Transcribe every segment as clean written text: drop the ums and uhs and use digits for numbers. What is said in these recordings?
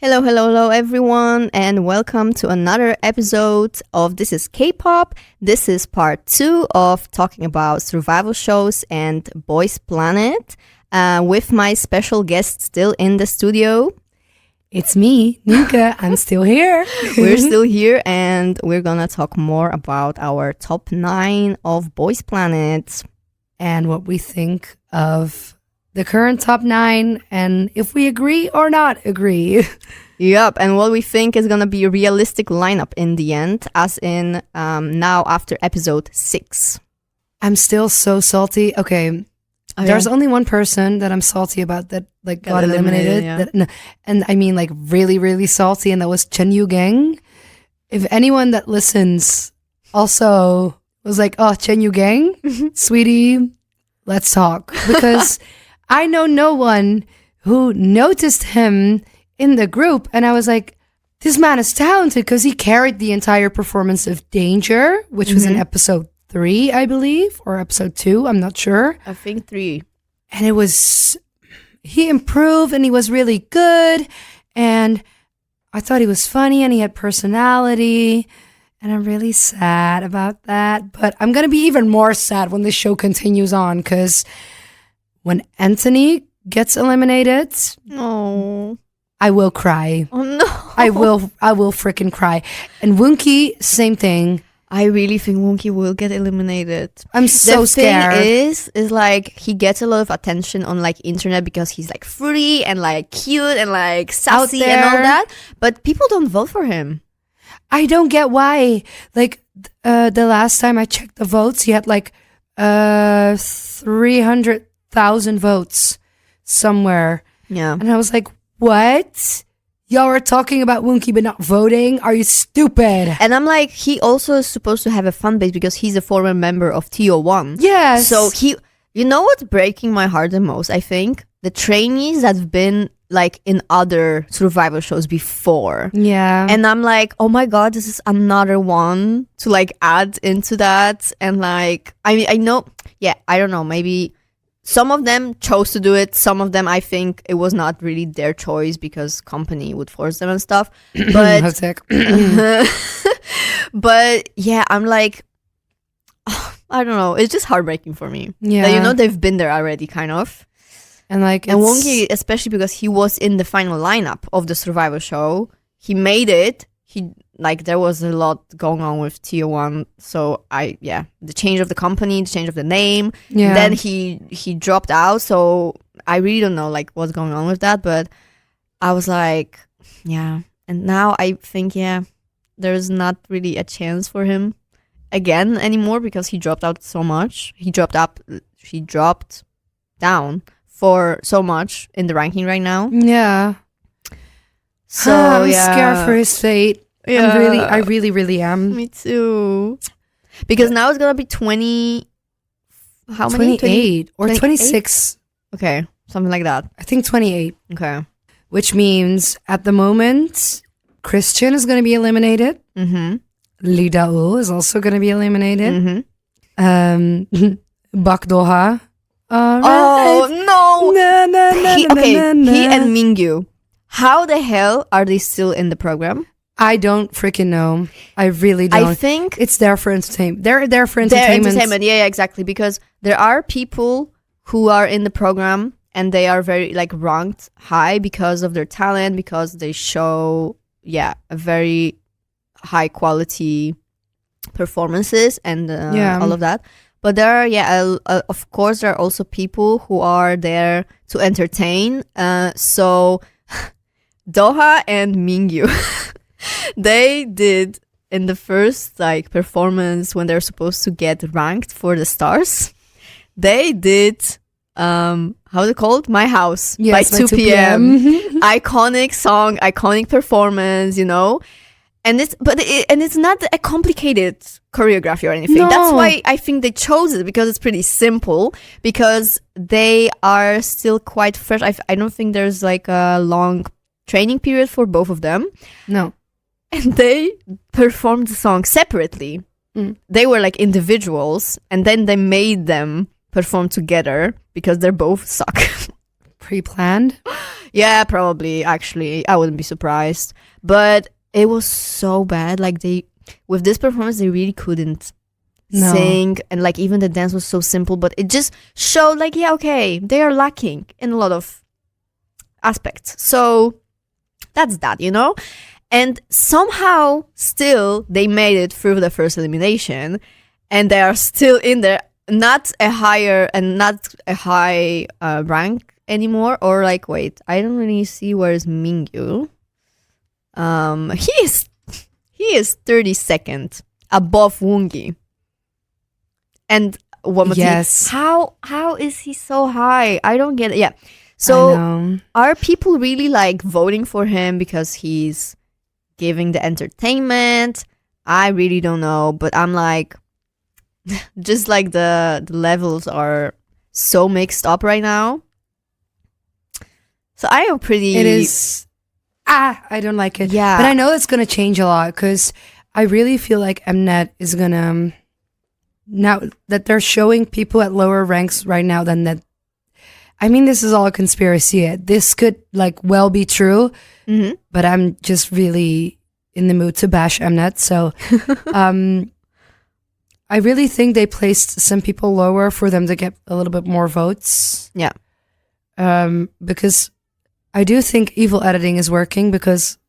Hello, hello, hello, everyone, and welcome to another episode of This is K-pop. This is part 2 of talking about survival shows and Boys Planet, with my special guest still in the studio. It's me, Nienke. I'm still here. We're still here, and we're gonna talk more about our top 9 of Boys Planet. And what we think of the current top 9 and if we agree or not agree. Yep, and what we think is gonna be a realistic lineup in the end, as in now after episode 6. I'm still so salty. Okay. There's only one person that I'm salty about that got eliminated. Yeah. And I mean really, really salty, and that was Chen Yu Gang. If anyone that listens also was like, oh, Chen Yu Gang, sweetie, let's talk. Because I know no one who noticed him in the group, and I was like, this man is talented because he carried the entire performance of Danger, which was in episode 3, I believe, or episode 2, I'm not sure. I think 3. And he improved and he was really good, and I thought he was funny and he had personality, and I'm really sad about that. But I'm going to be even more sad when the show continues on, because when Anthony gets eliminated, I will cry. Oh no. I will freaking cry. And Woonkie, same thing. I really think Woonkie will get eliminated. I'm so scared. The thing is like he gets a lot of attention on like internet because he's like fruity and like cute and like sassy and all that. But people don't vote for him. I don't get why. Like the last time I checked the votes, he had like 300,000 votes somewhere. Yeah. And I was like, what? Y'all are talking about Woonkie but not voting? Are you stupid? And I'm like, he also is supposed to have a fan base because he's a former member of TO1. Yes. So you know what's breaking my heart the most, I think? The trainees that have been like in other survival shows before. Yeah. And I'm like, oh my God, this is another one to like add into that. And like, I mean, I know, I don't know, maybe some of them chose to do it. Some of them, I think it was not really their choice because company would force them and stuff. But, but yeah, I'm like, I don't know. It's just heartbreaking for me. Yeah. That, you know, they've been there already, kind of. And like, and Wonky, especially because he was in the final lineup of the survival show, he made it. There was a lot going on with Tier 1. So the change of the company, the change of the name. Yeah. Then he dropped out. So I really don't know like what's going on with that. But I was like, yeah. And now I think, there's not really a chance for him again anymore because he dropped out so much. He dropped down for so much in the ranking right now. Yeah. So I'm scared for his fate. Yeah. I really am. Me too. Because now it's gonna be 20. How many? 28 or 26. Okay, something like that. I think 28. Okay. Which means at the moment, Christian is gonna be eliminated. Lee Da-woo is also gonna be eliminated. Bak Do-ha. Oh no! He and Mingyu. How the hell are they still in the program? I don't freaking know. I really don't. I think it's there for entertainment. They're there for entertainment. Yeah, exactly. Because there are people who are in the program and they are very like ranked high because of their talent, because they show a very high quality performances and all of that. But there are of course there are also people who are there to entertain. So Doha and Mingyu. They did in the first like performance when they're supposed to get ranked for the stars. They did how's it called? My House by 2 p.m. Iconic song, iconic performance, you know. And it's not a complicated choreography or anything. No. That's why I think they chose it, because it's pretty simple, because they are still quite fresh. I don't think there's like a long training period for both of them. No. And they performed the song separately. They were like individuals, and then they made them perform together because they both suck. pre-planned. Yeah, probably. Actually, I wouldn't be surprised. But it was so bad. Like with this performance, they really couldn't sing, and like even the dance was so simple. But it just showed like, yeah, okay, they are lacking in a lot of aspects. So that's that, you know. And somehow, still, they made it through the first elimination, and they are still in there. Not a higher and not a high rank anymore. Or like, wait, I don't really see where is Mingyu. He is 32nd above Wongi. And one more thing, how is he so high? I don't get it. Yeah. So are people really like voting for him because he's giving the entertainment? I really don't know, but I'm like, just like the levels are so mixed up right now. So I am pretty... It is... I don't like it. Yeah. But I know it's going to change a lot because I really feel like Mnet is going to... Now that they're showing people at lower ranks right now than that... I mean, this is all a conspiracy. This could like well be true, but I'm just really in the mood to bash Mnet. So... I really think they placed some people lower for them to get a little bit more votes. Yeah. Because I do think evil editing is working because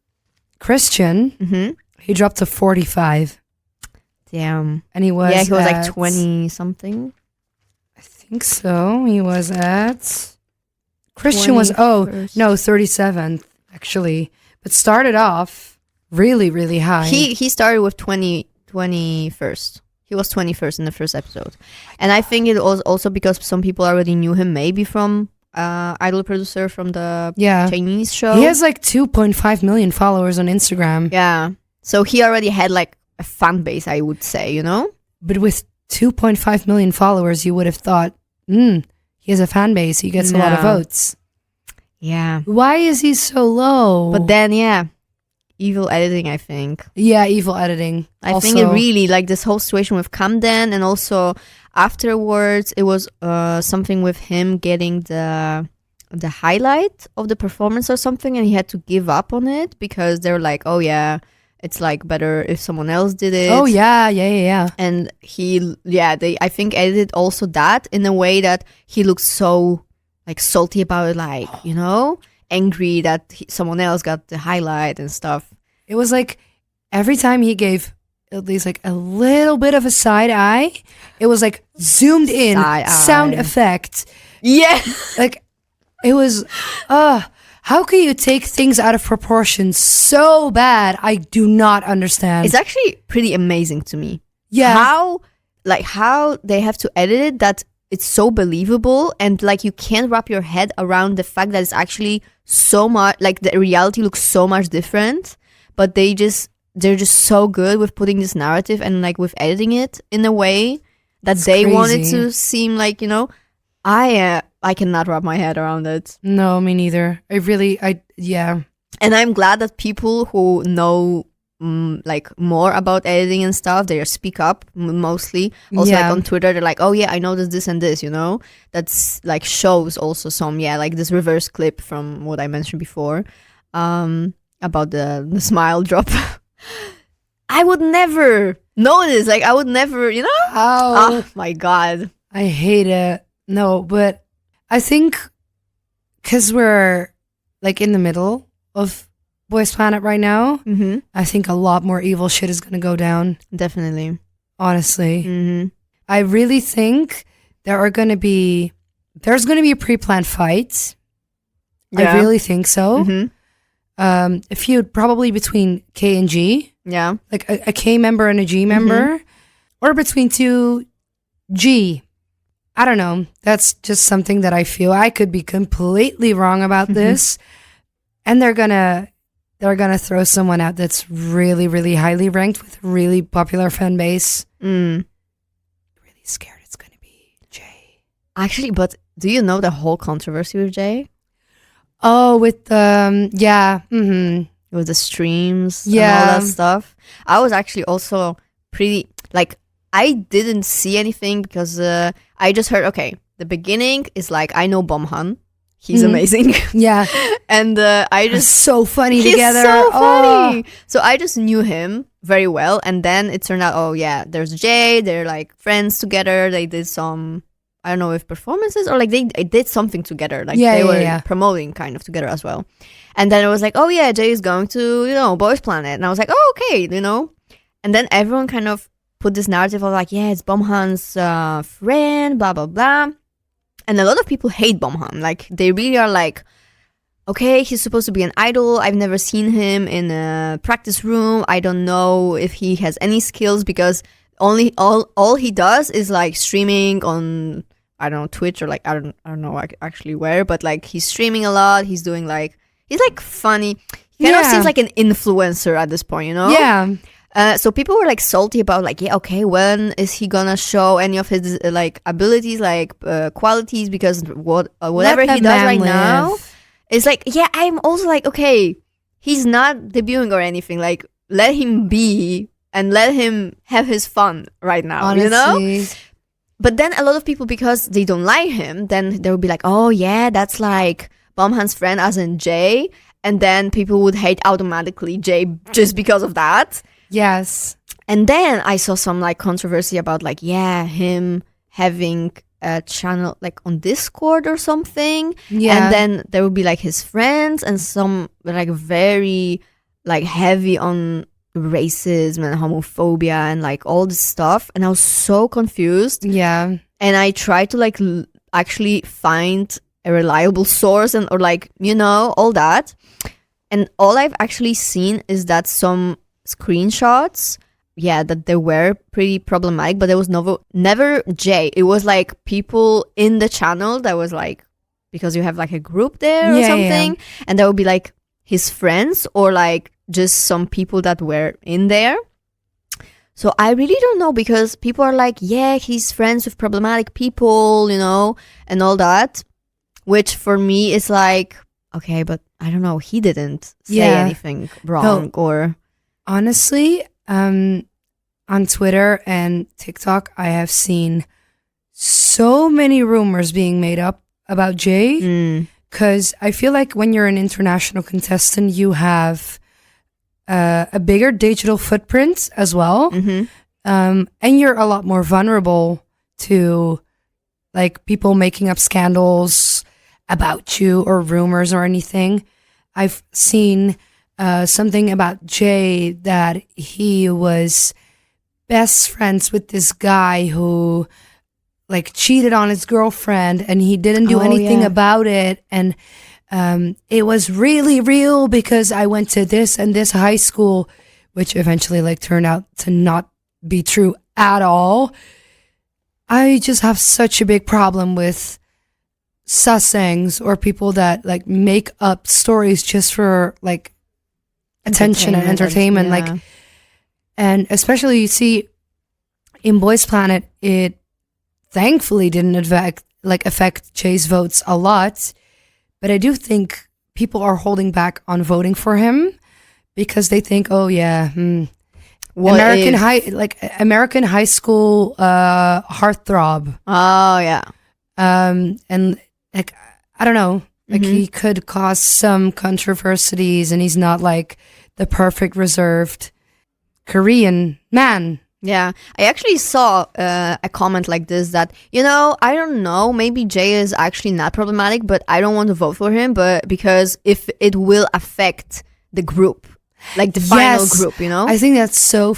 Christian, he dropped to 45. Damn. And he was like 20 something. I think so. He was at... Christian was, 37th actually. But started off really, really high. He started with 21st. He was 21st in the first episode. And I think it was also because some people already knew him, maybe from Idol Producer from the Chinese show. He has like 2.5 million followers on Instagram. Yeah. So he already had like a fan base, I would say, you know? But with 2.5 million followers, you would have thought, he has a fan base. He gets a lot of votes. Yeah. Why is he so low? But then, evil editing, I think. Yeah, evil editing. I think it really, like this whole situation with Camden, and also afterwards it was something with him getting the highlight of the performance or something, and he had to give up on it because they were like, oh yeah, it's like better if someone else did it. Oh yeah. And they I think edited also that in a way that he looked so like salty about it, like, you know, angry that someone else got the highlight and stuff. It was like every time he gave at least like a little bit of a side eye, it was like zoomed in sound effect. Yeah. Like it was, how can you take things out of proportion so bad? I do not understand. It's actually pretty amazing to me. Yeah. How they have to edit it that it's so believable, and like you can't wrap your head around the fact that it's actually so much like the reality looks so much different, but they're just so good with putting this narrative and like with editing it in a way that they wanted to seem like, you know, I cannot wrap my head around it. No, me neither. Yeah. And I'm glad that people who know like more about editing and stuff, they speak up mostly. Also like on Twitter, they're like, oh yeah, I noticed this and this, you know. That's like shows also some like this reverse clip from what I mentioned before about the smile drop. I would never notice, like I would never, you know. Oh my god, I hate it. No, but I think because we're like in the middle of Boys Planet right now, I think a lot more evil shit is going to go down. Definitely. Honestly. I really think there's going to be a pre-planned fight. Yeah. I really think so. A feud probably between K and G. Yeah. Like a K member and a G member. Or between two G. I don't know. That's just something that I feel. I could be completely wrong about this. And they're gonna throw someone out that's really, really highly ranked with a really popular fan base. Really scared it's gonna be Jay. Actually, but do you know the whole controversy with Jay? Oh, with the with the streams and all that stuff. I was actually also pretty like I didn't see anything because I just heard, okay, the beginning is like, I know Bomhan. he's amazing. Yeah. And I They're just so funny he's together. so Oh. funny. So I just knew him very well, and then it turned out, oh yeah, there's Jay. They're like friends together. They did some, I don't know if performances or like they did something together. Like they were promoting kind of together as well. And then it was like, oh yeah, Jay is going to Boys Planet, and I was like, oh okay, And then everyone kind of put this narrative of like, yeah, it's Bomhan's friend, blah blah blah. And a lot of people hate Bomhan. Like they really are like, okay, he's supposed to be an idol. I've never seen him in a practice room. I don't know if he has any skills because all he does is like streaming on, I don't know, Twitch or like I don't know actually where, but like he's streaming a lot. He's doing like, he's like funny. He kind of seems like an influencer at this point, Yeah. So people were like salty about like, yeah, okay, when is he gonna show any of his like abilities, like qualities? Because whatever he does right now. It's like, yeah, I'm also like, okay, he's not debuting or anything. Like, let him be and let him have his fun right now, Honestly. But then a lot of people, because they don't like him, then they would be like, oh, yeah, that's like Bomhan's friend as in Jay. And then people would hate automatically Jay just because of that. Yes. And then I saw some like controversy about like, yeah, him having a channel like on Discord or something, and then there would be like his friends and some like very like heavy on racism and homophobia and like all this stuff, and I was so confused. Yeah. And I tried to like actually find a reliable source and or like all that, and all I've actually seen is that some screenshots, that they were pretty problematic, but there was never Jay. It was like people in the channel that was like, because you have like a group there or something, and there would be like his friends or like just some people that were in there. So I really don't know, because people are like, yeah, he's friends with problematic people, and all that, which for me is like, okay, but I don't know, he didn't say anything wrong. Or honestly, on Twitter and TikTok, I have seen so many rumors being made up about Jay, because I feel like when you're an international contestant, you have a bigger digital footprint as well, and you're a lot more vulnerable to like people making up scandals about you or rumors or anything. I've seen something about Jay that he was best friends with this guy who like cheated on his girlfriend, and he didn't do anything about it, and it was really real because I went to this and this high school, which eventually like turned out to not be true at all. I just have such a big problem with sussings or people that like make up stories just for like attention and entertainment, like, and especially you see in Boys Planet, it thankfully didn't affect Jay's votes a lot, but I do think people are holding back on voting for him because they think, oh yeah, American high school heartthrob. Oh yeah, and like I don't know. Like he could cause some controversies, and he's not like the perfect reserved Korean man. Yeah, I actually saw a comment like this that, I don't know, maybe Jay is actually not problematic, but I don't want to vote for him, but because if it will affect the group, like the final group, I think that's so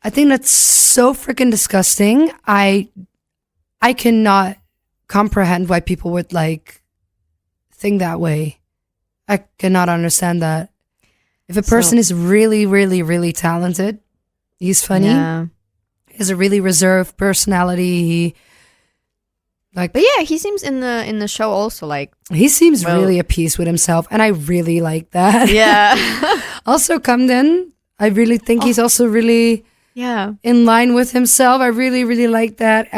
freaking disgusting. I cannot comprehend why people would like think that way. I cannot understand that. If a person is really, really, really talented, he's funny, he has a really reserved personality, but yeah, he seems in the show also like he seems really at peace with himself, and I really like that. Yeah. Also, Camden, I really think he's also really in line with himself. I really, really like that.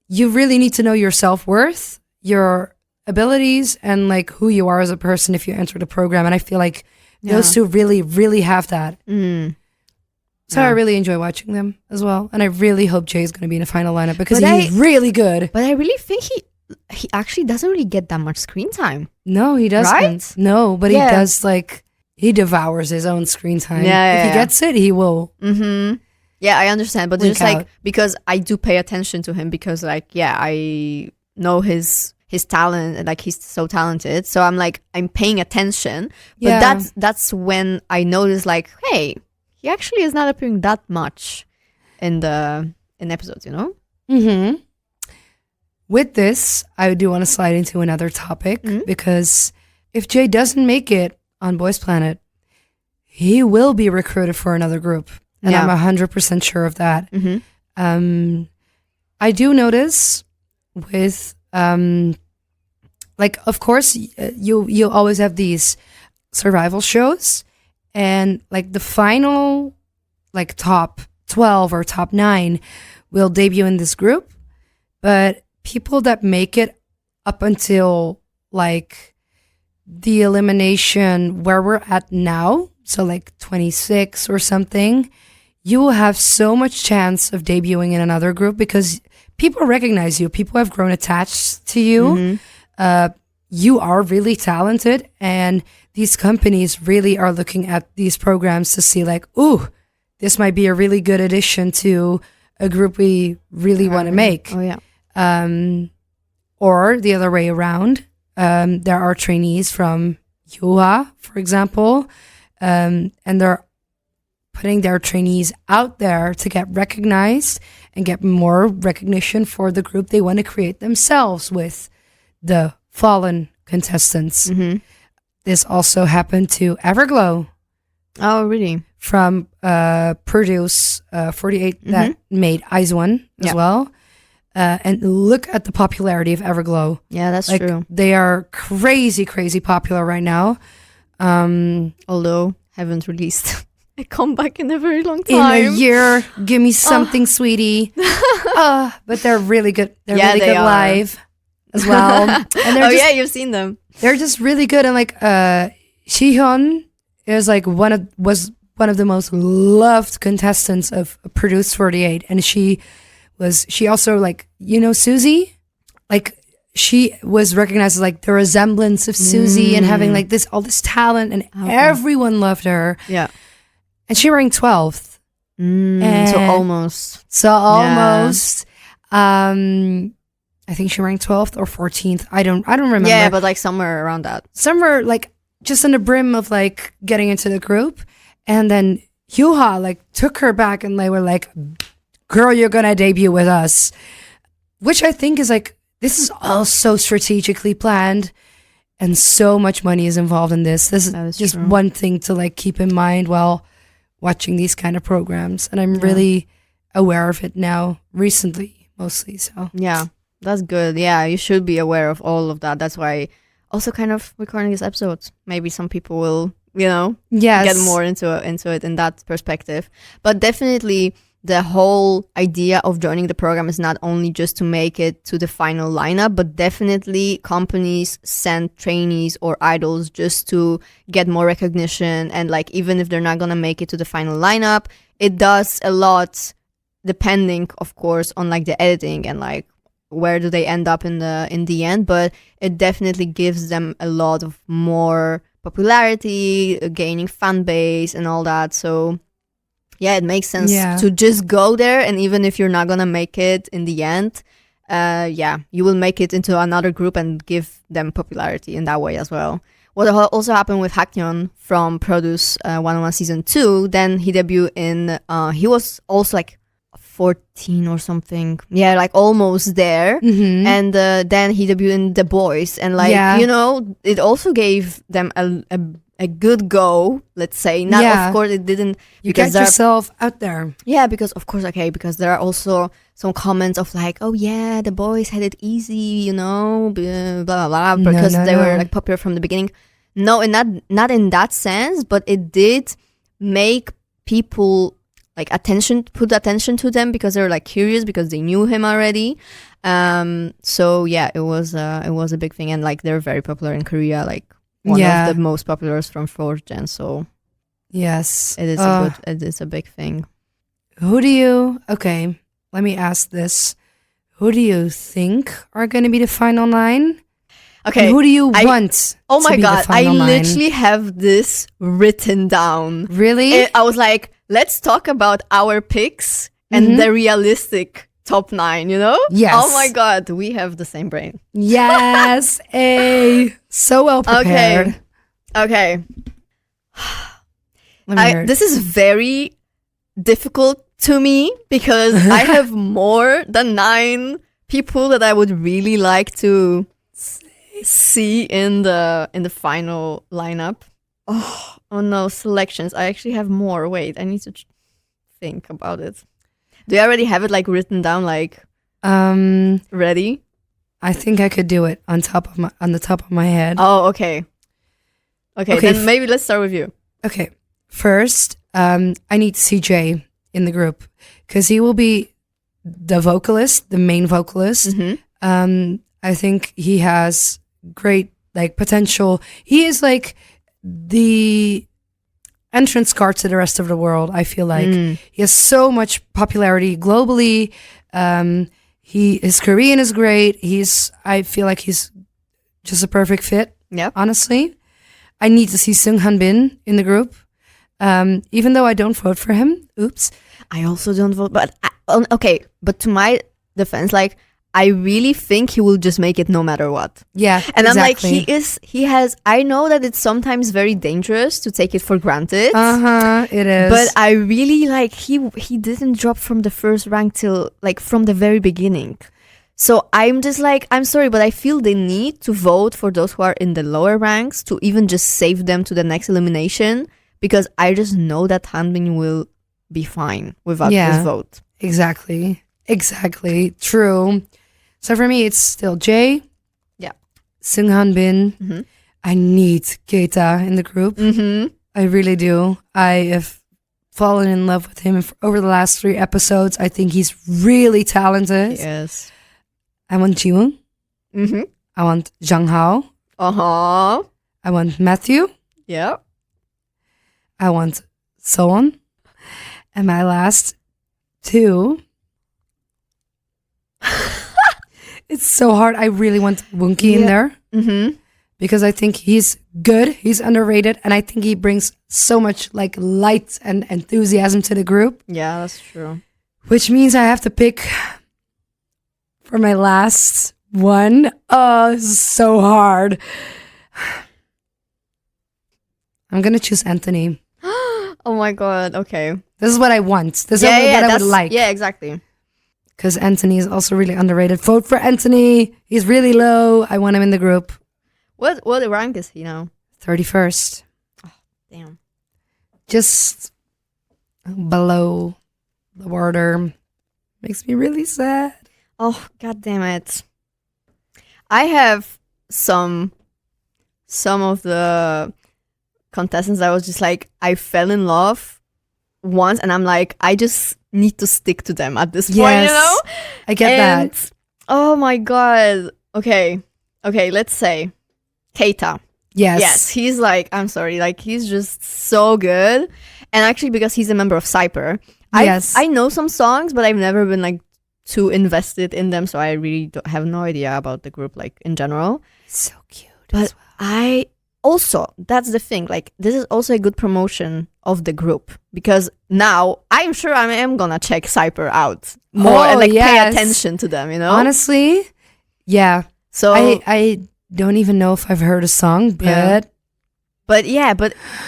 You really need to know your self-worth, your abilities, and like who you are as a person if you enter the program. And I feel like those two really, really have that. So I really enjoy watching them as well. And I really hope Jay's going to be in the final lineup because he's really good. But I really think he actually doesn't really get that much screen time. No, he doesn't. Right? No, but Yeah. he does like he devours his own screen time. Yeah, if he yeah. gets it, he will. Mm-hmm. Yeah, I understand, but Blink just like out. because I do pay attention to him because like I know his talent and like he's so talented, so I'm paying attention. But Yeah. that's when I notice like, hey, he actually is not appearing that much in episodes, you know? Mm-hmm. With this, I do want to slide into another topic because if Jay doesn't make it on Boys Planet, he will be recruited for another group. And Yeah. I'm 100% sure of that. Mm-hmm. I do notice with, like, of course, you always have these survival shows. And, like, the final, like, top 12 or top 9 will debut in this group. But people that make it up until, like, the elimination where we're at now, so, like, 26 or something, you will have so much chance of debuting in another group because people recognize you. People have grown attached to you. You are really talented, and these companies really are looking at these programs to see like, ooh, this might be a really good addition to a group we really want to make. Oh yeah. Or the other way around. There are trainees from Yuha, for example, and they're putting their trainees out there to get recognized and get more recognition for the group they want to create themselves with the fallen contestants. This also happened to Everglow Oh really? from Produce 48 that made Eyes One as Yeah. well. And look at the popularity of Everglow. Yeah, that's Like true. they are crazy, crazy popular right now. Although haven't released a comeback in a very long In time. a year, give me something, sweetie. But they're really good. They're Yeah, really they good are. live as well. And they're Oh just, yeah, you've seen them. they're just really good. And like Shihyun is like was one of the most loved contestants of Produce 48, and she also like, you know, Susie, like she was recognized as like the resemblance of Susie and having like all this talent, and everyone loved her. Yeah. And she ranked 12th. So And- almost. So almost. I think she ranked 12th or 14th. I don't remember. Yeah, but like somewhere around that. Somewhere like just on the brim of like getting into the group. And then Yuha like took her back and they were like, girl, you're gonna debut with us. Which I think is like, this is all so strategically planned and so much money is involved in this. This That is is just true. one thing to like keep in mind while watching these kind of programs. And I'm really aware of it now, recently mostly. So Yeah, that's good. Yeah, you should be aware of all of that. That's why also kind of recording these episodes. Maybe some people will, you know, yes. get more into it in that perspective. But definitely the whole idea of joining the program is not only just to make it to the final lineup, but definitely companies send trainees or idols just to get more recognition. And like, even if they're not going to make it to the final lineup, it does a lot, depending of course on like the editing and like where do they end up in the end. But it definitely gives them a lot of more popularity, gaining fan base and all that. So yeah, it makes sense to just go there, and even if you're not gonna make it in the end, you will make it into another group and give them popularity in that way as well. What also happened with Haknyeon from Produce 101 Season 2, then he debuted in, he was also like 14 or something. Yeah, like almost there. Mm-hmm. And then he debuted in The Boys. And like, you know, it also gave them a good go, let's say. Not, of course, it didn't. You get yourself out there. Yeah, because of course, because there are also some comments of like, oh yeah, The Boys had it easy, you know, blah, blah, blah, because they were like popular from the beginning. No, and not in that sense, but it did make people like put attention to them because they were like curious because they knew him already. So yeah, it was a big thing, and like they're very popular in Korea, like one of the most popular from 4th gen. So yes, it is a big thing. Okay, let me ask this. who do you think are going to be the final 9? Okay. And who do you want Oh my to be God. the final 9? Literally have this written down. Really? I was like, let's talk about our picks and the realistic top 9, you know? Yes. Oh my God. We have the same brain. Yes. So well prepared. Okay. Let me hear it. This is very difficult to me because I have more than 9 people that I would really like to see in the final lineup. Oh no, selections. I actually have more. Wait, I need to think about it. Do you already have it like written down, like ready? I think I could do it on the top of my head. Oh, okay. Okay, then maybe let's start with you. Okay. First, I need to see Jay in the group because he will be the vocalist, the main vocalist. I think he has great like potential. He is like the entrance card to the rest of the world. I feel like he has so much popularity globally. His Korean is great. I feel like he's just a perfect fit. Yeah, honestly, I need to see Sung Han Bin in the group. Even though I don't vote for him. Oops. I also don't vote, but okay. But to my defense, like I really think he will just make it no matter what. Yeah, and exactly. I'm like, he has. I know that it's sometimes very dangerous to take it for granted. It is. But I really like he didn't drop from the first rank till like from the very beginning. So I'm just like, I'm sorry, but I feel they need to vote for those who are in the lower ranks to even just save them to the next elimination. Because I just know that Hanbin will be fine without his vote. Exactly. True. So for me, it's still Jay. Yeah. Sung Han Bin. I need Keita in the group. I really do. I have fallen in love with him over the last 3 episodes. I think he's really talented. Yes. I want Jiwoong. I want Zhang Hao. I want Matthew. Yeah. I want Soon. And my last 2. It's so hard. I really want Woonki in there. Because I think he's good. He's underrated. And I think he brings so much like light and enthusiasm to the group. Yeah, that's true. Which means I have to pick for my last one. Oh, this is so hard. I'm going to choose Anthony. Oh my God. Okay. This is what I want. This is what I would like. Yeah, exactly. Because Anthony is also really underrated. Vote for Anthony. He's really low. I want him in the group. What rank is he now? 31st. Oh, damn. Just below the border. Makes me really sad. Oh, God damn it. I have some of the contestants I was just like, I fell in love once and I'm like, I just need to stick to them at this point, you know? I get that. Oh my God. Okay, let's say Keita. Yes, he's like, I'm sorry, like he's just so good. And actually because he's a member of Cyper, I know some songs, but I've never been like too invested in them, so I really have no idea about the group like in general. So cute. But I also, that's the thing, like this is also a good promotion of the group because now I'm sure I am gonna check Cyper out more and like pay attention to them, you know? Honestly, yeah. So I don't even know if I've heard a song, but but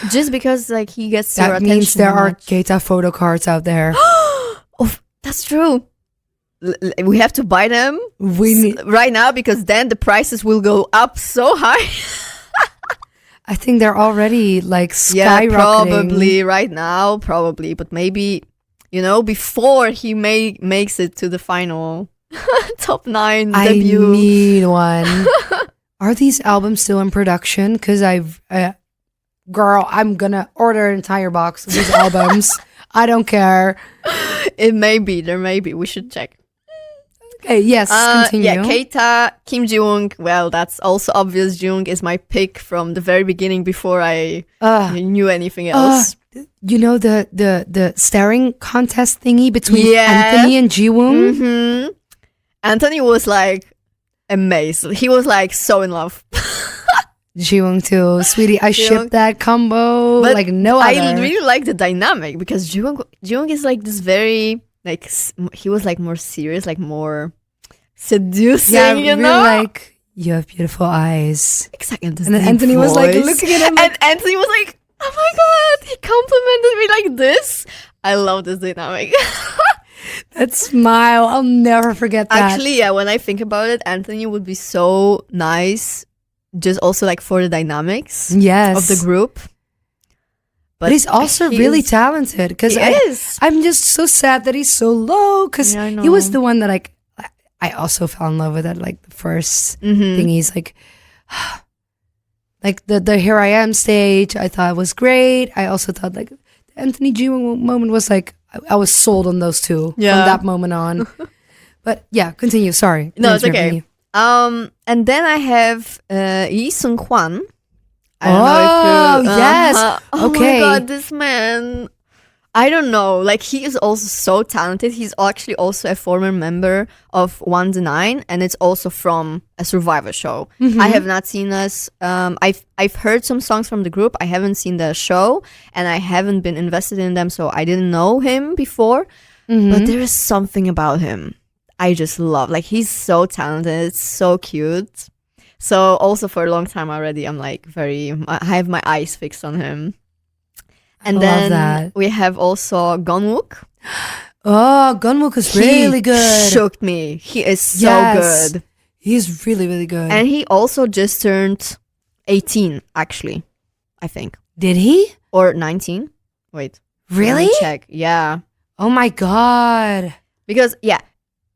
just because like he gets your attention, that means there are Keita photo cards out there. Oh, that's true. We have to buy them right now because then the prices will go up so high. I think they're already like skyrocketing. Yeah, probably right now, but maybe, you know, before he makes it to the final top 9 debut. I need one. Are these albums still in production? Because girl, I'm gonna order an entire box of these albums. I don't care. It may be. There may be. We should check. Okay, yes, continue. Yeah, Keita, Kim Ji-woong. Well, that's also obvious. Ji-woong is my pick from the very beginning before I knew anything else. You know the staring contest thingy between Anthony and Ji-woong? Anthony was like amazed. He was like so in love. Jiwoong too. Sweetie, I Jiwoong. ship that combo But like no other. I really like the dynamic because Jiwoong is like this very like he was like more serious, like more seducing, yeah, you really know? like, you have beautiful eyes. Exactly. And then Anthony was like looking at him like, and Anthony was like, oh my god, he complimented me like this. I love this dynamic. that smile. I'll never forget that. Actually, yeah, when I think about it, Anthony would be so nice just also like for the dynamics yes. of the group. But he's also really talented because I'm just so sad that he's so low because he was the one that I also fell in love with at like the first thing. He's like the Here I Am stage I thought was great. I also thought like the Anthony Jiwoong moment was like I was sold on those two from that moment on. But yeah, continue. Sorry. No, it's okay. And then I have Yi Sung Kwan. I don't know if you, yes. Oh okay. my god, this man. I don't know. Like, he is also so talented. He's actually also a former member of One to Nine, and it's also from a Survivor show. I have not seen this. I've heard some songs from the group. I haven't seen the show, and I haven't been invested in them, so I didn't know him before. But there is something about him I just love. Like, he's so talented. It's so cute. So also for a long time already, I'm like I have my eyes fixed on him. And then we have also Gunwook. Oh, Gunwook is really good. He shocked me. He is so good. He's really, really good. And he also just turned 18, actually, I think. Did he? Or 19? Wait. Really? Let me check. Yeah. Oh my god. Because, yeah,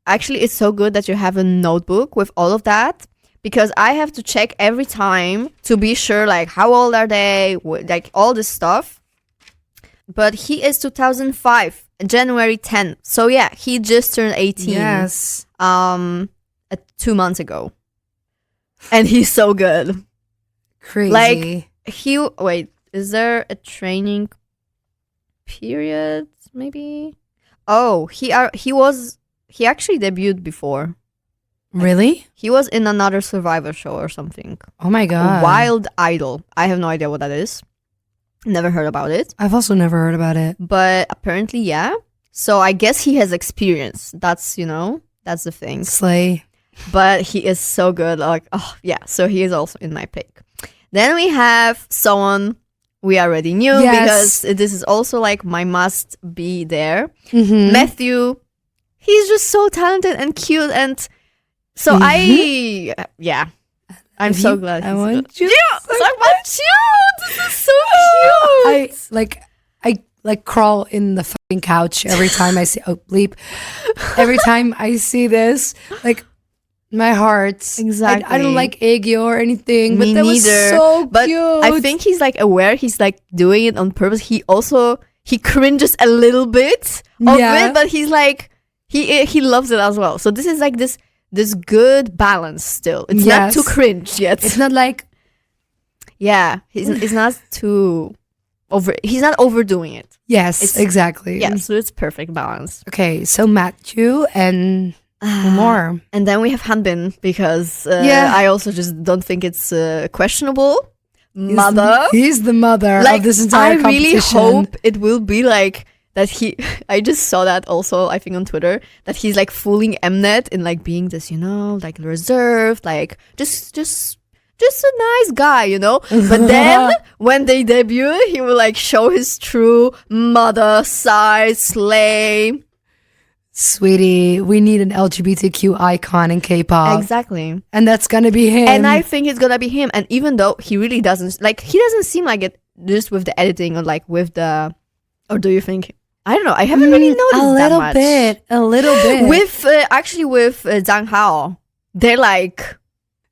actually it's so good that you have a notebook with all of that. Because I have to check every time to be sure, like, how old are they? Like, all this stuff. But he is 2005, January 10th. So, yeah, he just turned 18. Yes. 2 months ago. And he's so good. Crazy. Like, wait, is there a training period, maybe? Oh, he actually debuted before. Really? He was in another Survivor show or something. Oh my god. Wild Idol. I have no idea what that is. Never heard about it. I've also never heard about it. But apparently, yeah. So I guess he has experience. That's the thing. Slay. But he is so good. Like, oh, yeah. So he is also in my pick. Then we have someone we already knew because this is also like my must be there. Matthew. He's just so talented and cute and so I'm so glad. I want you. Talk about you. This is so cute. I crawl in the fucking couch every time I see bleep. Every time I see this, like my heart. Exactly. I don't like Aegyo or anything, Me but that neither. was so but cute. I think he's like aware. He's like doing it on purpose. He cringes a little bit of it, but he's like he loves it as well. So this is like this good balance still. It's not too cringe yet. It's not like he's not too he's not overdoing it. Yes, exactly. Yeah, so it's perfect balance. Okay, so Matthew and more. And then we have Hanbin because I also just don't think it's questionable. He's the mother of this entire competition. I really hope it will be like that I just saw that also, I think on Twitter, that he's like fooling Mnet in like being this, like reserved, like just a nice guy, But then when they debut, he will like show his true mother side, slay. Sweetie, we need an LGBTQ icon in K-pop. Exactly. And that's gonna be him. And I think it's gonna be him. And even though he really doesn't, like, he doesn't seem like it just with the editing or like with the, or do you think? I don't know. I haven't really noticed that much. A little bit. With Zhang Hao, they're like,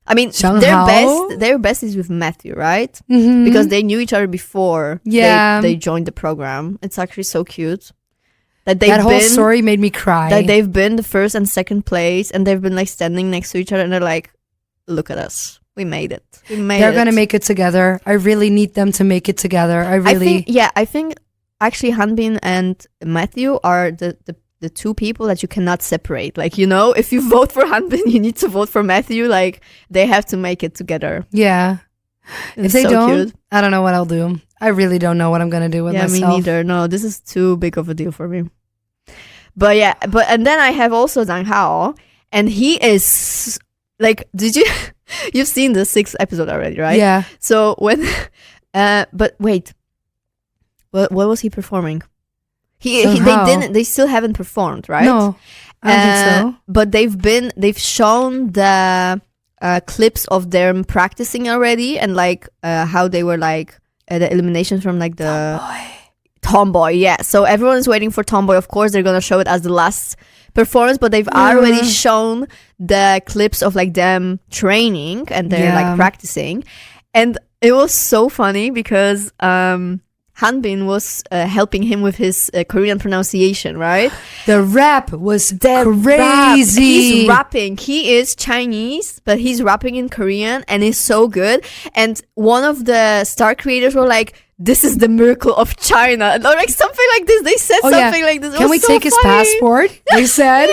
I mean, their best is with Matthew, right? Because they knew each other before they joined the program. It's actually so cute. That whole story made me cry. That they've been the first and second place and they've been like standing next to each other and they're like, look at us. We made it. They're going to make it together. I really need them to make it together. I think actually Hanbin and Matthew are the the two people that you cannot separate. Like, you know, if you vote for Hanbin, you need to vote for Matthew. Like, they have to make it together. Yeah. It's If they so don't, cute. I don't know what I'll do. I really don't know what I'm gonna do with Yeah, me myself. neither. No, this is too big of a deal for me. But yeah, and then I have also Zhang Hao, and he is like, did you you've seen the 6th episode already, right? Yeah. So when but wait, what was he performing? They still haven't performed, right? No, I don't think so. But they've shown the clips of them practicing already, and like how they were like the eliminations from like the Tomboy. Yeah, so everyone is waiting for Tomboy. Of course, they're gonna show it as the last performance, but they've already shown the clips of like them training and they're like practicing, and it was so funny because Hanbin was helping him with his Korean pronunciation, right? The rap was crazy. Rap. He's rapping. He is Chinese, but he's rapping in Korean, and it's so good. And one of the star creators were like, "This is the miracle of China," or like something like this. They said something like this. Can we take his passport? They said.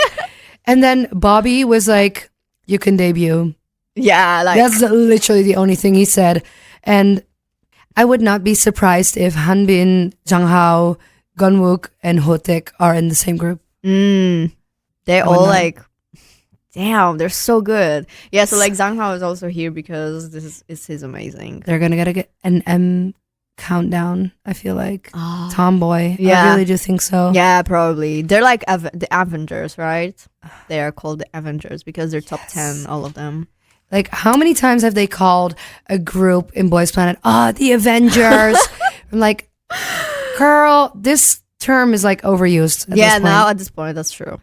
And then Bobby was like, "You can debut." Yeah, like that's literally the only thing he said. And I would not be surprised if Hanbin, Zhang Hao, Gunwook, and Hotek are in the same group. They're all like, damn, they're so good. Yeah, so like Zhang Hao is also here because this is amazing. They're gonna get an M countdown, I feel like. Oh. Tomboy. Yeah. I really do think so. Yeah, probably. They're like the Avengers, right? They are called the Avengers because they're top 10, all of them. Like, how many times have they called a group in Boys Planet, the Avengers? I'm like, girl, this term is like overused. Now at this point, that's true.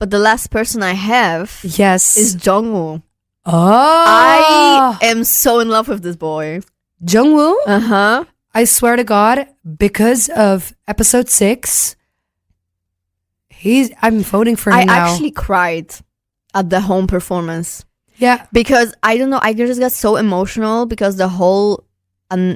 But the last person I have is Jungwoo. Oh. I am so in love with this boy. Jungwoo? Uh-huh. I swear to God, because of episode 6, I'm voting for him now. I actually cried at the home performance. Yeah. Because I don't know, I just got so emotional because the whole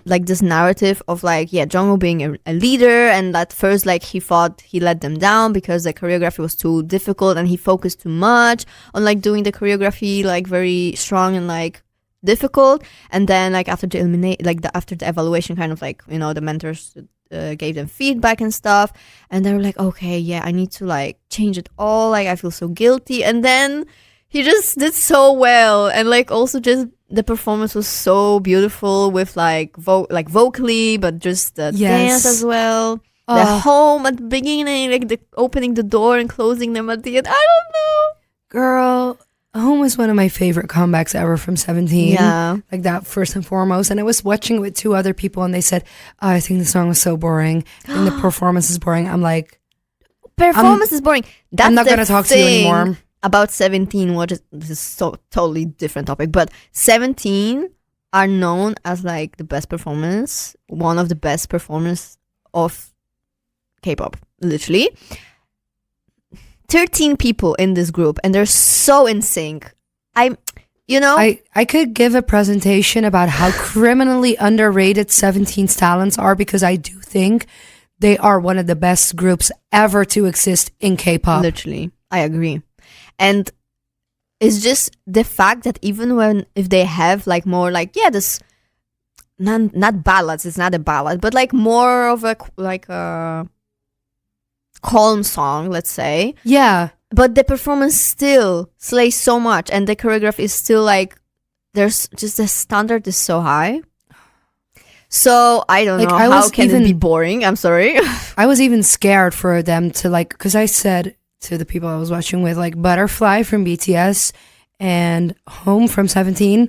like this narrative of like, Jungwoo being a leader, and at first like he thought he let them down because the choreography was too difficult and he focused too much on like doing the choreography like very strong and like difficult, and then like after the after the evaluation, kind of like, you know, the mentors gave them feedback and stuff, and they were like, okay, I need to like change it all, like I feel so guilty, and then he just did so well, and like also just the performance was so beautiful with like vocally, but just the dance as well. The home at the beginning, like the opening the door and closing them at the end. I don't know, girl. Home was one of my favorite comebacks ever from 17. Yeah. Like that first and foremost. And I was watching it with 2 other people and they said, I think the song was so boring. I think the performance is boring. I'm like, performance is boring. That's I'm not going to talk to you anymore. About 17, this is so totally different topic, but 17 are known as like the best performance, one of the best performers of K-pop, literally. 13 people in this group and they're so in sync. I could give a presentation about how criminally underrated 17's talents are, because I do think they are one of the best groups ever to exist in K-pop. Literally, I agree. And it's just the fact that even if they have like more like, this not ballads, it's not a ballad, but like more of a like a calm song, let's say. Yeah. But the performance still slays so much, and the choreography is still like, there's just the standard is so high. So I don't know how can it be boring. I'm sorry. I was even scared for them to like, because I said to the people I was watching with, like Butterfly from BTS and Home from 17,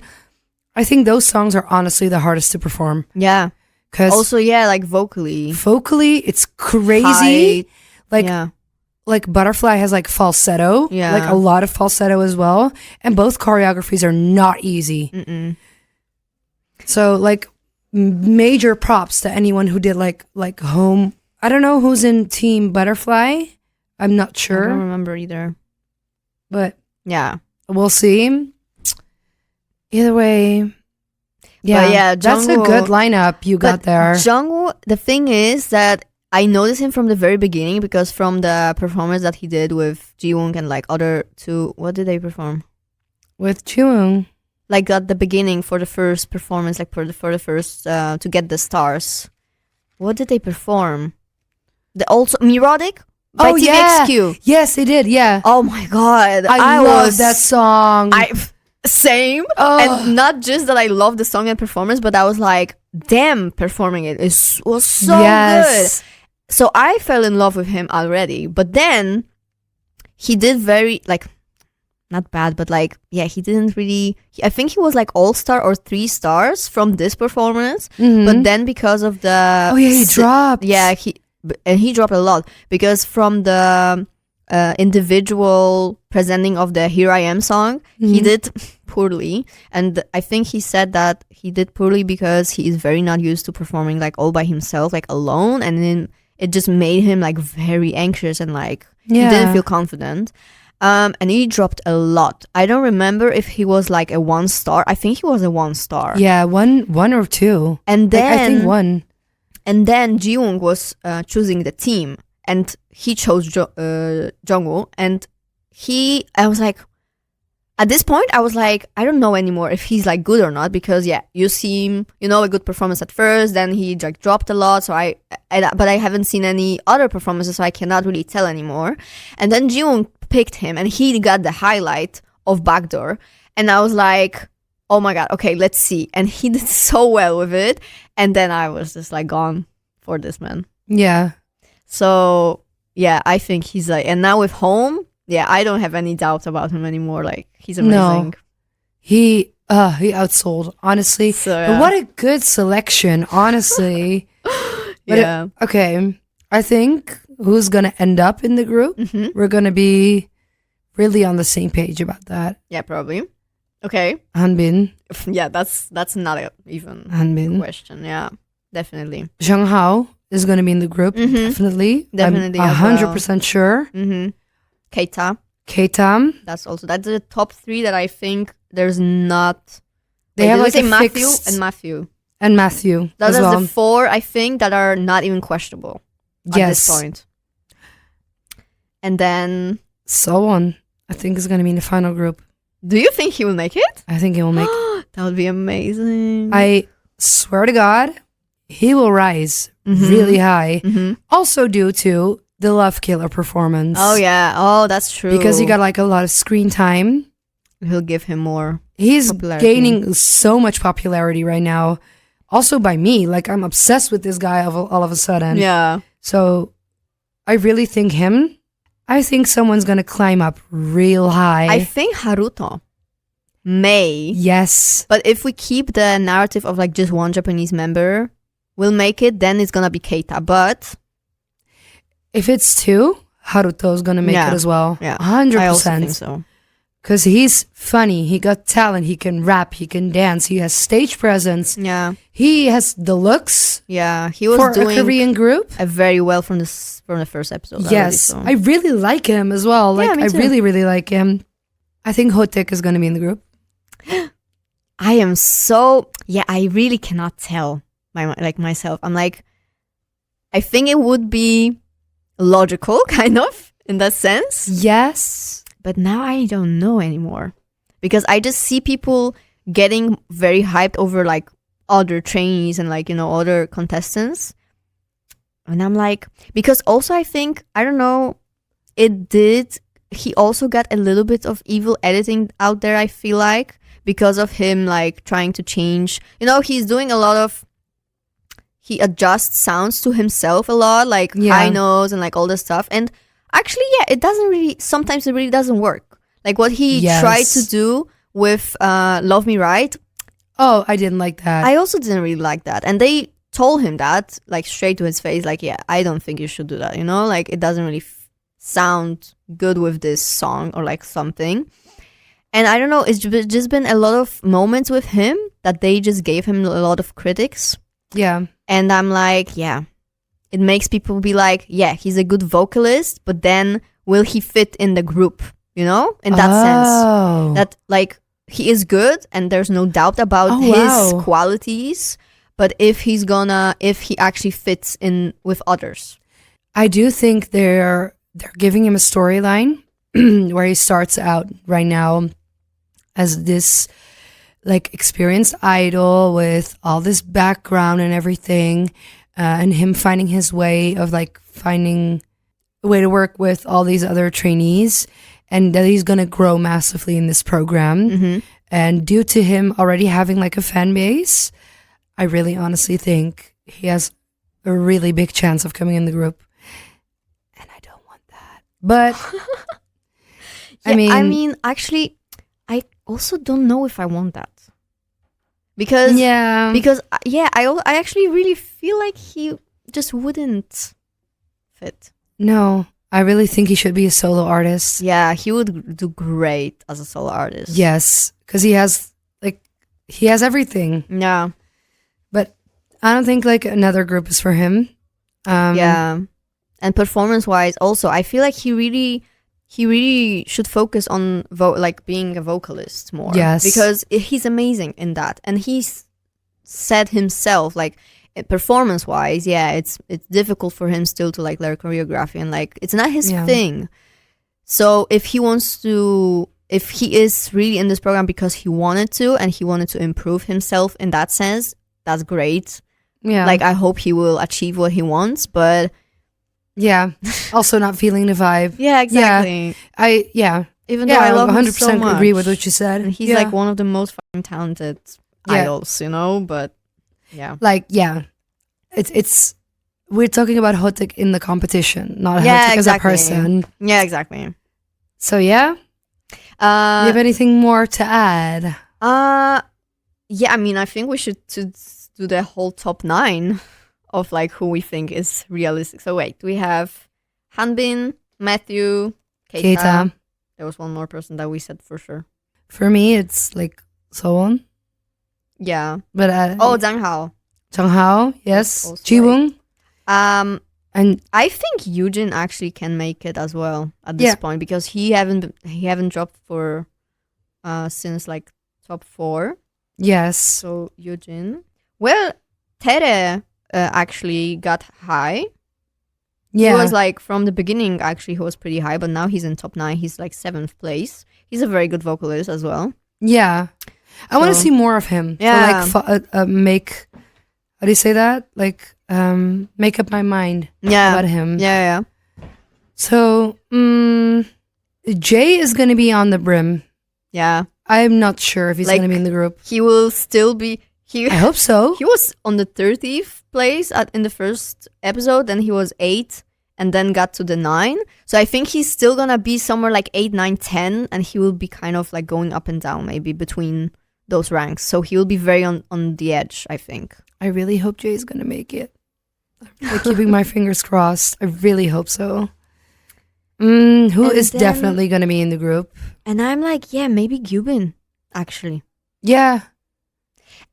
I think those songs are honestly the hardest to perform. Yeah. Because also, like vocally, it's crazy. Like Butterfly has like falsetto, like a lot of falsetto as well, and both choreographies are not easy. Mm-mm. So like major props to anyone who did like Home. I don't know who's in Team Butterfly. I'm not sure. I don't remember either. But yeah, we'll see. Either way, Jungwoo, that's a good lineup you got there. Jungwoo, the thing is that I noticed him from the very beginning because from the performance that he did with Jiwoong and like other two, what did they perform? With Chuung. Like at the beginning for the first performance, like for the first to get the stars. What did they perform? The also Mirodic by TVXQ. Yes, they did. Yeah. Oh my god, I love that song. Same. And not just that I love the song and performance, but I was like, damn, performing it was so good. So I fell in love with him already, but then he did very like. Not bad, but like, yeah, he didn't really. I think he was like all-star or 3 stars from this performance. But then because of the. Oh, yeah, he dropped. Yeah, he dropped a lot because from the individual presenting of the Here I Am song, he did poorly. And I think he said that he did poorly because he is very not used to performing like all by himself, like alone. And then it just made him like very anxious and like he didn't feel confident. And he dropped a lot. I don't remember if he was like a 1 star. I think he was a 1 star. Yeah, one or 2. And then like, I think 1. And then Jiwoong was choosing the team, and he chose Jungwoo. And I was like, at this point, I was like, I don't know anymore if he's like good or not because you see him, a good performance at first, then he like dropped a lot. So but I haven't seen any other performances, so I cannot really tell anymore. And then Jiwoong picked him and he got the highlight of Backdoor, and I was like, oh my god, okay, let's see. And he did so well with it, and then I was just like gone for this man. Yeah. So yeah, I think he's like, and now with Home, I don't have any doubts about him anymore. Like, he's amazing. No. He outsold, honestly. So, But what a good selection, honestly. Yeah. Okay, I think who's gonna end up in the group, we're gonna be really on the same page about that. Yeah, probably. Okay. Hanbin. Yeah, that's not even Hanbin. question. Yeah, definitely. Zhang Hao is gonna be in the group. Definitely. Definitely. I'm 100% sure. Keita. That's That's the top 3 that I think there's not. They have like a Matthew fixed- and Matthew. And Matthew. Those as are well. the 4 I think that are not even questionable at this point. And then, Someone I think is gonna be in the final group. do you think he will make it? I think he will make. That would be amazing. I swear to God, he will rise really high. Also due to the Love Killer performance. Oh yeah. Oh, that's true. Because he got like a lot of screen time. He'll give him more. He's popularity. gaining so much popularity right now. Also by me, like I'm obsessed with this guy all of a sudden. Yeah. So I really think him. I think someone's gonna climb up real high. I think Haruto may. Yes. But if we keep the narrative of like just one Japanese member will make it, then it's gonna be Keita. But if it's 2, Haruto's gonna make it as well. Yeah. 100%. I also think so. Because he's funny, he got talent, he can rap, he can dance, he has stage presence. Yeah. He has the looks. Yeah. He was for doing a Korean group. very well from the first episode. Yes. Already, so. I really like him as well. Yeah, Like me I too. really, really like him. I think Hotek is gonna be in the group. I am so I really cannot tell myself. I'm like, I think it would be logical, kind of, in that sense. Yes. But now I don't know anymore. Because I just see people getting very hyped over like other trainees and like, other contestants. And I'm like, because also I think, I don't know, he also got a little bit of evil editing out there, I feel like, because of him like trying to change. He's doing a lot of, he adjusts sounds to himself a lot, like high notes and like all this stuff. And actually, it doesn't really, sometimes it really doesn't work. Like what he tried to do with Love Me Right. Oh, I didn't like that. I also didn't really like that. And they told him that, like straight to his face, like, I don't think you should do that, Like it doesn't really sound good with this song or like something. And I don't know, it's just been a lot of moments with him that they just gave him a lot of critics. Yeah. And I'm like, it makes people be like, he's a good vocalist, but then will he fit in the group, in that sense? That like he is good and there's no doubt about his qualities, but if he actually fits in with others. I do think they're giving him a storyline where he starts out right now as this like experienced idol with all this background and everything, and him finding his way of like finding a way to work with all these other trainees, and that he's gonna grow massively in this program. Mm-hmm. And due to him already having like a fan base, I really honestly think he has a really big chance of coming in the group. And I don't want that. But I mean, actually, I also don't know if I want that. Because I actually really feel like he just wouldn't fit. No, I really think he should be a solo artist. Yeah, he would do great as a solo artist. Yes, because he has everything. Yeah. But I don't think like another group is for him. Yeah. And performance-wise also, I feel like he really should focus on being a vocalist more. Yes. Because he's amazing in that. And he's said himself, like, performance-wise, yeah, it's difficult for him still to like learn choreography, and like it's not his thing. So if he is really in this program because he wanted to, and he wanted to improve himself in that sense, that's great. Yeah. Like I hope he will achieve what he wants, but yeah, also not feeling the vibe. yeah, exactly. Even though I love 100% him so much, agree with what you said. and he's like one of the most fucking talented idols, but like it's we're talking about Hotek in the competition, not Hotek as a person. Yeah, exactly. So yeah, do you have anything more to add? Yeah, I mean, I think we should do the whole top 9 of like who we think is realistic. So wait, we have Hanbin, Matthew, Keita. There was one more person that we said for sure. For me, it's like Sowon. Yeah. But Zhang Hao. Zhang Hao, yes. Jiwoong. And And I think Eugene actually can make it as well at this point, because he haven't dropped for since like top 4. yes. So Eugene. Well, Tere actually got high. Yeah. He was like from the beginning actually he was pretty high, but now he's in top 9. He's like 7th place. He's a very good vocalist as well. Yeah. I want to see more of him. Yeah. So like make, how do you say that? Like make up my mind about him. Yeah. So Jay is going to be on the brim. Yeah. I'm not sure if he's Like, going to be in the group. He will still be I hope so. He was on the 30th place in the first episode, and he was 8 and then got to the 9. So I think he's still gonna be somewhere like 8, 9, 10, and he will be kind of like going up and down maybe between those ranks. So he will be very on the edge, I think. I really hope Jay's going to make it. I'm really keeping my fingers crossed. I really hope so. Who is definitely going to be in the group? And I'm like, yeah, maybe Gyubin, actually. Yeah.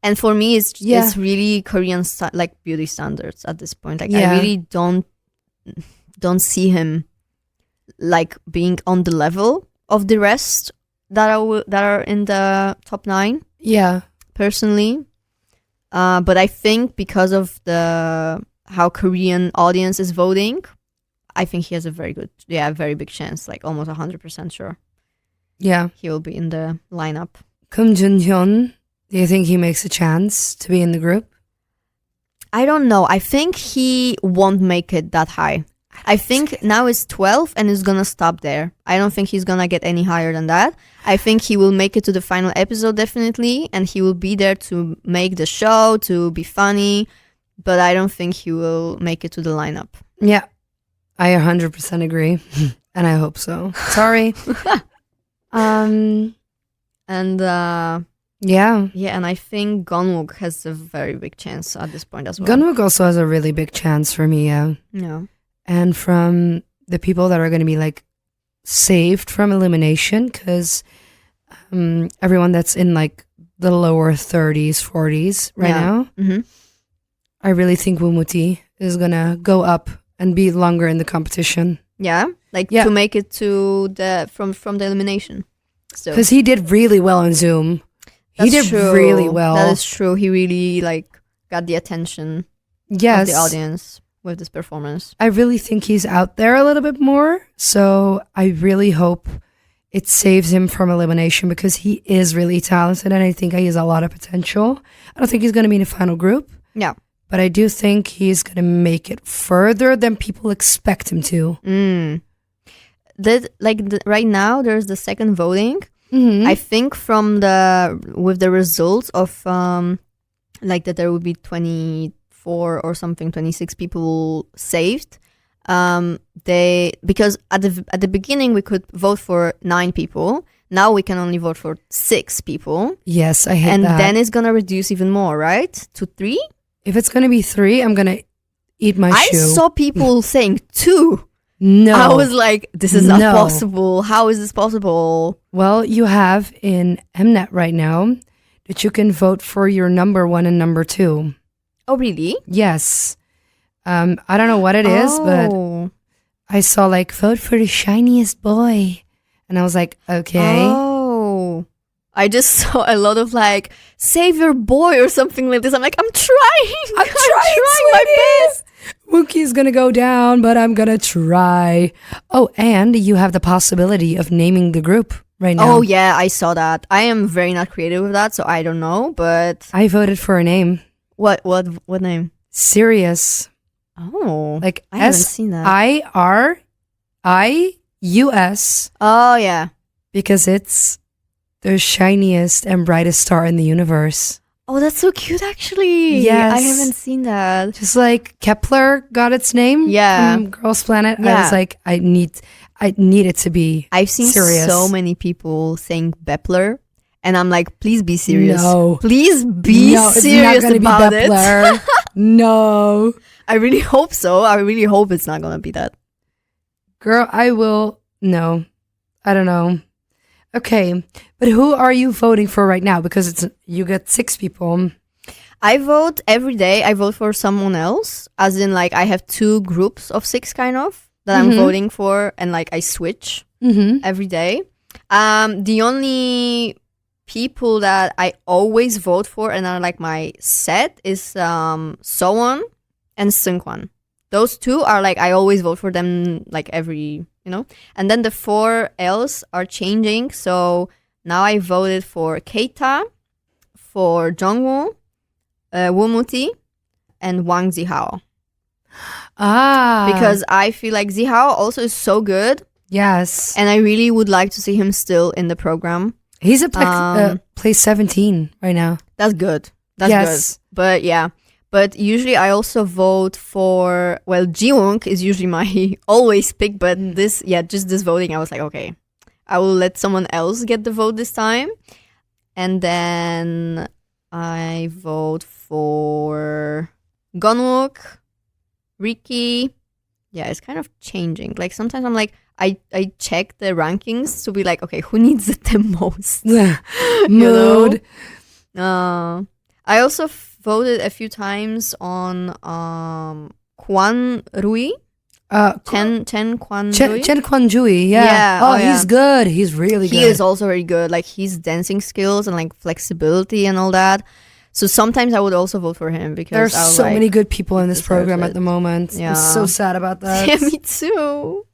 And for me, it's really Korean like beauty standards at this point. Like Yeah. I really don't see him like being on the level of the rest that are in the top 9. Yeah. Personally, but I think because of how Korean audience is voting, I think he has a very big chance, like almost 100% sure. Yeah. He will be in the lineup. Kim Jun-hyun, do you think he makes a chance to be in the group? I don't know. I think he won't make it that high. I think now it's 12 and it's gonna stop there. I don't think he's gonna get any higher than that. I think he will make it to the final episode definitely, and he will be there to make the show, to be funny, but I don't think he will make it to the lineup. Yeah, I 100% agree, and I hope so. Sorry. Yeah, and I think Gunwook has a very big chance at this point as well. Gunwook also has a really big chance for me. Yeah. And from the people that are going to be like saved from elimination, because everyone that's in like the lower 30s, 40s right now, I really think Wumuti is going to go up and be longer in the competition. Yeah, to make it to from the elimination. Because he did really well on Zoom. He did really well. That is true. He really got the attention Yes. of the audience with this performance. I really think he's out there a little bit more. So I really hope it saves him from elimination because he is really talented and I think he has a lot of potential. I don't think he's going to be in the final group, Yeah. but I do think he's going to make it further than people expect him to. Right now, there's the second voting. Mm-hmm. I think with the results of that there would be 24 or something, 26 people saved. Because at the beginning we could vote for 9 people. Now we can only vote for 6 people. Yes, I hate and that. then it's gonna reduce even more, right? To 3? If it's going to be 3, I'm going to eat my I shoe. saw people saying 2. No. I was like, this is not No. possible. How is this possible? Well, you have in Mnet right now that you can vote for your number 1 and number 2. Oh, really? Yes. I don't know what it is, but I saw like vote for the shiniest boy. And I was like, okay. Oh. I just saw a lot of like, save your boy or something like this. I'm like, I'm trying. I'm trying my best. Wookie's gonna go down, but I'm gonna try. Oh, and you have the possibility of naming the group right now. Oh, yeah, I saw that. I am very not creative with that, so I don't know, but I voted for a name. what name? Sirius. Oh. Like I haven't seen that. SIRIUS. Oh, yeah. Because it's the shiniest and brightest star in the universe. Oh, that's so cute, actually. Yes. I haven't seen that. Just like Kepler got its name from Girls Planet. Yeah. I was like, I need it to be I've seen Sirius. so many people saying Bepler, and I'm like, please be serious. No. Please be serious it's not about be it. Bepler. No. I really hope so. I really hope it's not going to be that. Girl, I will. No. I don't know. Okay. But who are you voting for right now? Because you got 6 people. I vote every day. I vote for someone else. As in, like, I have 2 groups of 6 kind of that I'm voting for. And, like, I switch every day. The only people that I always vote for and are, like, my set is Sowon and Seungkwan. Those 2 are, like, I always vote for them, like, every... and then the 4 else are changing. So now I voted for Keita, for Jongwoo, Woomuti, and Wang Zihao. Because I feel like Zihao also is so good. Yes. And I really would like to see him still in the program. He's at place 17 right now. That's good. That's good. But yeah. But usually I also vote for, Jiwoong is usually my always pick, but just this voting, I was like, okay, I will let someone else get the vote this time. And then I vote for Gunwook, Ricky. Yeah, it's kind of changing. Like sometimes I'm like, I check the rankings to be like, okay, who needs it the most? Mood. I also voted a few times on Kwan Rui. Chen Kwan Rui. Chen Kwan Jui, yeah. He's good. He's really good. He is also very good. Like his dancing skills and like flexibility and all that. So sometimes I would also vote for him because there's so many good people in this program at the moment. Yeah. I'm so sad about that. Yeah, me too.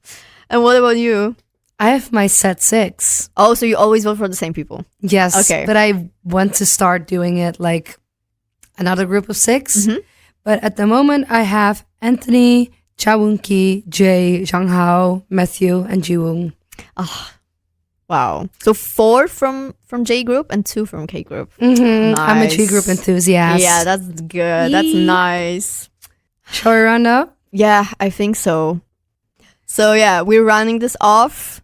And what about you? I have my set 6. Oh, so you always vote for the same people? Yes. Okay. But I want to start doing it like another group of 6. But at the moment, I have Anthony, Cha Woon-ki, Jay, Zhang Hao, Matthew, and Jiwoong. Oh, wow. So 4 from J group and 2 from K group. Nice. I'm a G group enthusiast. Yeah, that's good. That's nice. Shall we round up? Yeah, I think so. So yeah, we're rounding this off.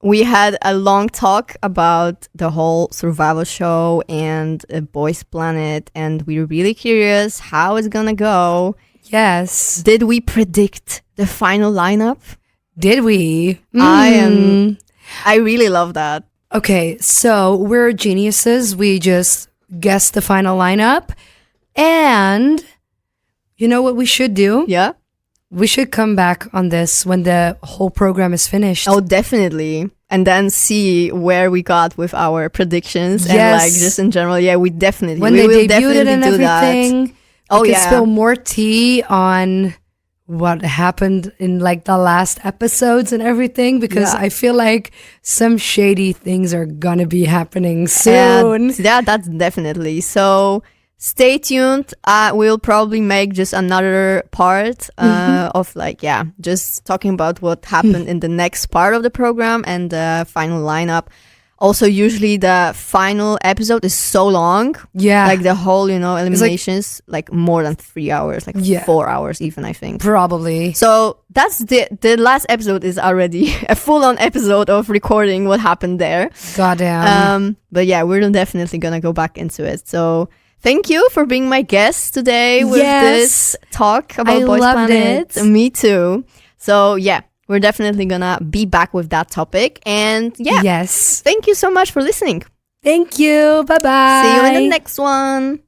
We had a long talk about the whole survival show and Boys Planet, and we're really curious how it's gonna go. Yes. Did we predict the final lineup? Did we? I really love that. Okay, so we're geniuses. We just guessed the final lineup. And you know what we should do? Yeah. We should come back on this when the whole program is finished. Oh, definitely. and then see where we got with our predictions and like just in general. Yeah, we definitely when we they will debuted it and definitely do everything. that. Oh we could yeah, spill more tea on what happened in like the last episodes and everything, because I feel like some shady things are gonna be happening soon. Yeah, that's definitely. So stay tuned. We'll probably make just another part of like, just talking about what happened in the next part of the program and the final lineup. Also, usually the final episode is so long. Yeah. Like the whole, eliminations, like more than 3 hours, like 4 hours even, I think. Probably. So that's the last episode is already a full-on episode of recording what happened there. Goddamn. But yeah, we're definitely gonna go back into it. So thank you for being my guest today with this talk about Boys Planet. Me too. So yeah, we're definitely gonna be back with that topic. And thank you so much for listening. Thank you. Bye-bye. See you in the next one.